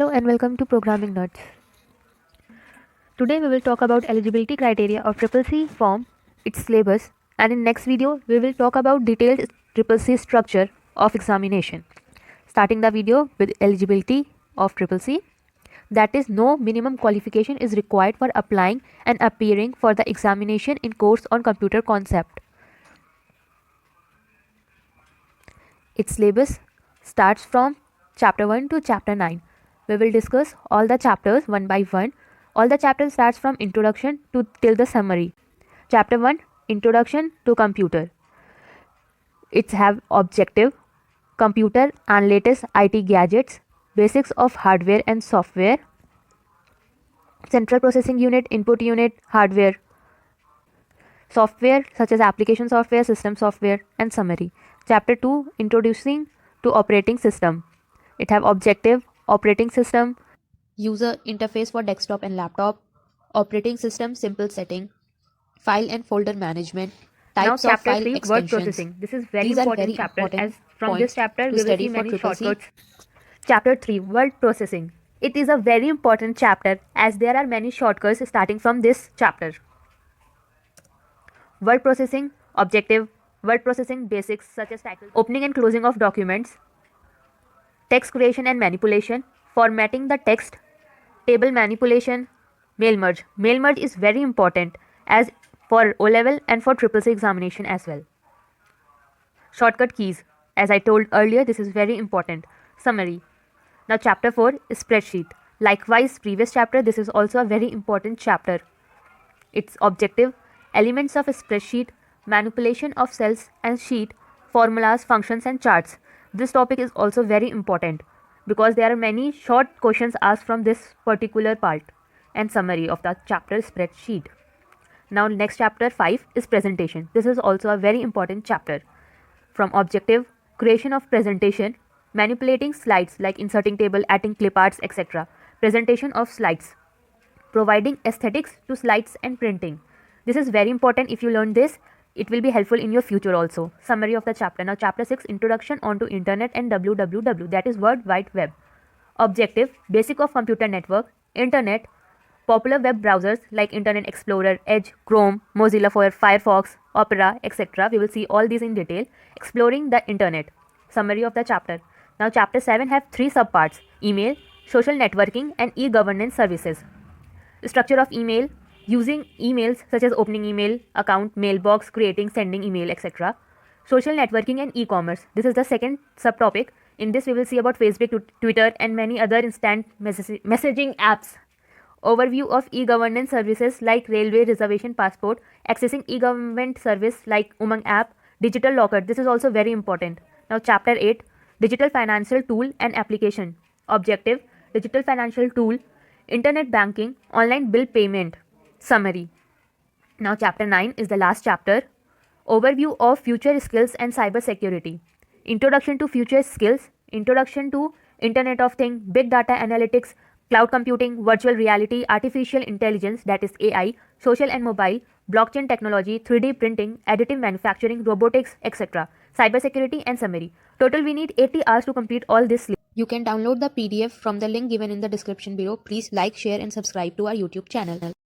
Hello and welcome to Programming Nerds. Today we will talk about eligibility criteria of Triple C form, its syllabus, and in next video we will talk about detailed Triple C structure of examination. Starting the video with eligibility of Triple C, that is, no minimum qualification is required for applying and appearing for the examination in course on computer concept. Its syllabus starts from chapter 1 to chapter 9. We will discuss all the chapters one by one. All the chapters starts from introduction to till the summary. Chapter 1, Introduction to Computer. It's have objective, computer and latest IT gadgets, basics of hardware and software, central processing unit, input unit, hardware, software such as application software, system software, and summary. Chapter 2, Introducing to Operating System. It have objective, operating system, user interface for desktop and laptop, operating system simple setting, file and folder management, types of file extensions. Word processing. This is very important chapter, as from this chapter we will see many shortcuts. Chapter 3, word processing. It is a very important chapter as there are many shortcuts starting from this chapter. Word processing, objective, word processing basics such as title, opening and closing of documents, text creation and manipulation, formatting the text, table manipulation, mail merge. Mail merge is very important as for O-level and for Triple C examination as well. Shortcut keys. As I told earlier, this is very important. Summary. Now chapter 4 is spreadsheet. Likewise, previous chapter, this is also a very important chapter. Its objective, elements of a spreadsheet, manipulation of cells and sheet, formulas, functions and charts. This topic is also very important because there are many short questions asked from this particular part and summary of the chapter spreadsheet. Now next chapter 5 is presentation. This is also a very important chapter. From objective, creation of presentation, manipulating slides like inserting table, adding clip arts, etc. Presentation of slides, providing aesthetics to slides and printing. This is very important. If you learn this, it will be helpful in your future also. Summary of the chapter. Now chapter 6, introduction onto internet and www, that is World Wide Web. Objective, basic of computer network, internet, popular web browsers like Internet Explorer, Edge, Chrome, Mozilla Firefox, Opera, etc. We will see all these in detail. Exploring the internet. Summary of the chapter. Now chapter 7 have 3 subparts: email, social networking and e-governance services. Structure of email, using emails such as opening email, account, mailbox, creating, sending email, etc. Social networking and e-commerce. This is the second subtopic. In this we will see about Facebook, Twitter and many other instant messaging apps. Overview of e-governance services like railway reservation passport, accessing e-government service like Umang app, digital locker. This is also very important. Now chapter 8, digital financial tool and application. Objective, digital financial tool, internet banking, online bill payment. Summary. Now chapter 9 is the last chapter. Overview of future skills and cyber security. Introduction to future skills, introduction to Internet of Things, big data analytics, cloud computing, virtual reality, artificial intelligence, that is AI, social and mobile, blockchain technology, 3D printing, additive manufacturing, robotics, etc. Cybersecurity and summary. Total we need 80 hours to complete all this. You can download the PDF from the link given in the description below. Please like, share and subscribe to our YouTube channel.